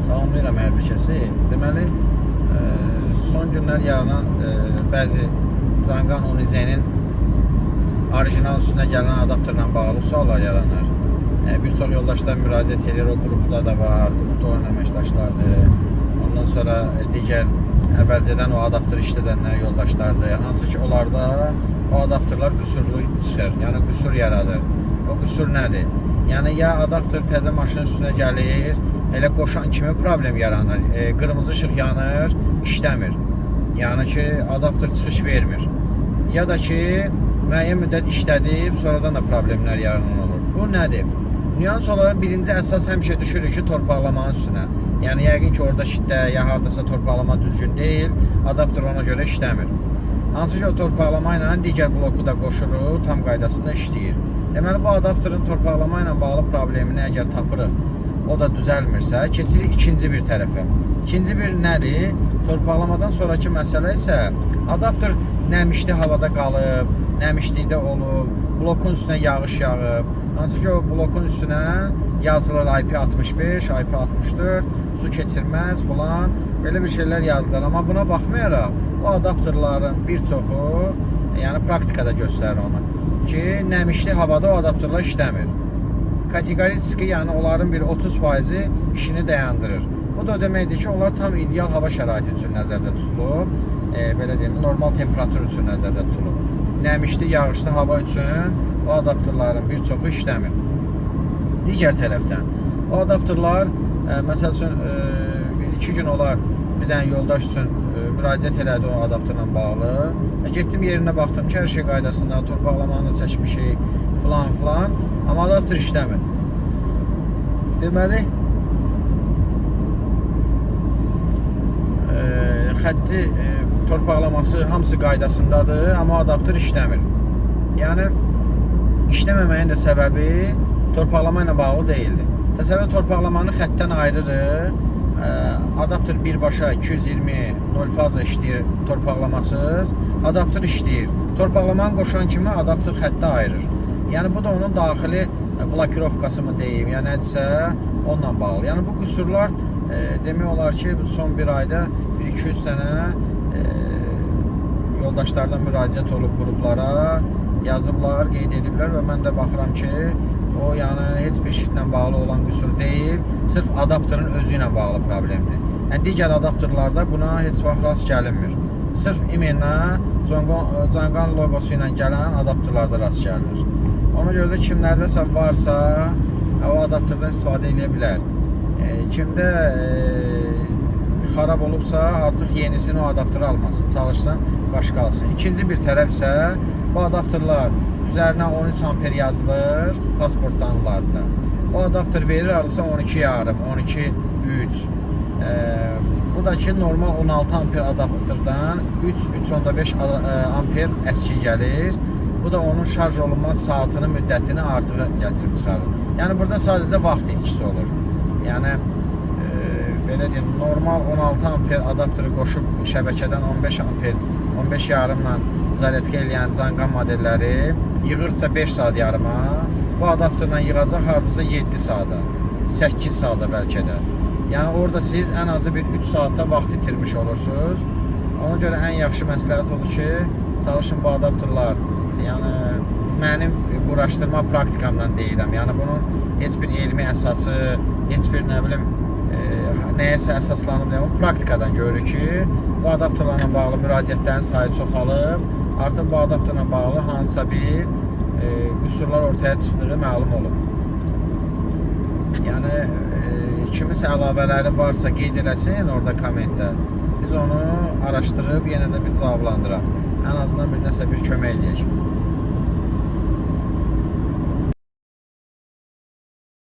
Salamlayıram hər bir kəsi. Deməli, son günlər yaranan bəzi Canqan Unize'nin orijinal üstünə gələn adapterlə bağlı suallar yaranır. Bir çox yoldaşlar müraciət edir, o qrupda da var, qrupda olan əməkdaşlardır. Ondan sonra digər əvvəlcədən o adapter işlədənlər yoldaşlardır. Hansı ki, onlarda o adapterlar qüsurlu çıxır, yəni qüsur yaradır. O qüsur nədir? Yəni, ya adapter təzə maşının üstünə gəlir, elə qoşan kimi problem yaranır. Qırmızı işıq yanır, işləmir. Yəni ki, adapter çıxış vermir. Ya da ki, müəyyən müddət işlədib, sonradan da problemlər yaranan olur. Bu nədir? Nüans olaraq birinci əsas həmişə düşürük ki, torpaqlamanın üstünə. Yəni, yəqin ki, orada şiddə, ya haradasa torpaqlama düzgün deyil, adapter ona görə işləmir. Hansı ki, o torpaqlama ilə digər bloku da qoşuruq, tam qaydasında işləyir. Deməli, bu adapterin torpaqlama ilə bağlı problemini əgər tapırıq, o da düzəlmirsə, keçirik ikinci bir tərəfə. İkinci bir nədir? Torpaqlamadan sonraki məsələ isə adapter nəmişli havada qalıb, nəmişlikdə olub, blokun üstünə yağış yağıb. Hansı ki, o blokun üstünə yazılır IP65, IP64, su keçirməz falan, belə bir şeylər yazılır. Amma buna baxmayaraq, o adapterların bir çoxu, yəni praktikada göstərir onu ki, nəmişli havada o adapterlar işləmir. Kateqoriki, yəni onların bir 30%-i işini dayandırır. Bu da deməkdir ki, onlar tam ideal hava şəraiti üçün nəzərdə tutulub, belə deyim, normal temperatur üçün nəzərdə tutulub. Nəmişli, yağışlı hava üçün o adapterların bir çoxu işləmir. Digər tərəfdən, o adapterlar, məsəl üçün, 1-2 gün olar bir dənə yoldaş üçün müraciət elədi o adapterlə bağlı. Getdim yerinə baxdım ki, hər şey qaydasında, torpaqlamanı çəkmişik, filan, amma adapter işləmir. Deməli, xətti torpaqlaması hamısı qaydasındadır, amma adapter işləmir. Yəni, işləməməyin də səbəbi torpaqlama ilə bağlı deyildi. Təsəvvür torpaqlamanı xəttdən ayırırıq, adapter birbaşa 220 0 faza işləyir torpaqlamasız, adapter işləyir. Torpaqlamanı qoşan kimi adapter xəttə ayırır. Yəni, bu da onun daxili blokirovkası mı deyim, ya nədirsə onunla bağlı. Yəni, bu qüsurlar demək olar ki, son bir ayda 1-200 dənə yoldaşlardan müraciət olub qruplara, yazıblar, qeyd ediblər və mən də baxıram ki, o, yəni, heç bir şirklə bağlı olan qüsur deyil, sırf adapterin özü ilə bağlı problemdir. Yəni, digər adapterlarda buna heç vaxt rast gəlinmir. Sırf imenlə, Canqan logosu ilə gələn adapterlarda rast gəlinir. Ona görə də kimlərdəsə varsa, o adapterdən istifadə edə bilər. Kimdə xarab olubsa, artıq yenisini o adapteri almasın, çalışsın, başqa alsın. İkinci bir tərəf isə, bu adapterlar üzərinə 13 amper yazılır pasport danılarında. O adapter verir arası 12,5, 12,3. Bu da ki, normal 16 amper adapterdan 3,5 amper əski gəlir. Bu da onun şarj olunmaz saatını, müddətini artığı gətirib çıxarır. Yəni, burada sadəcə vaxt itkisi olur. Yəni, belə deyim, normal 16 amper adapteri qoşub şəbəkədən 15 amper, 15,5-la zaryadka eləyən Canqan modelləri yığırsa 5 saat yarıma, bu adapterlə yığacaq hardasa 7 saata, 8 saata bəlkə də. Yəni, orada siz ən azı bir 3 saatda vaxt itirmiş olursunuz. Ona görə ən yaxşı məsləhət odur ki, çalışın bu adapterlar, yəni, mənim quraşdırma praktikamla deyirəm. Yəni, bunun heç bir elmi əsası, heç bir, nə bilim, nəyəsə əsaslanıb, o praktikadan görür ki, bu adapterlarla bağlı müraciətlərin sayı çoxalıb, artıq bu adapterlə bağlı hansısa bir qüsurlar ortaya çıxdığı məlum olub. Yəni, kimisə əlavələri varsa qeyd eləsin orada kommentdə. Biz onu araşdırıb yenə də bir cavablandıraq. Ən azından bir nəsə bir kömək eləyək.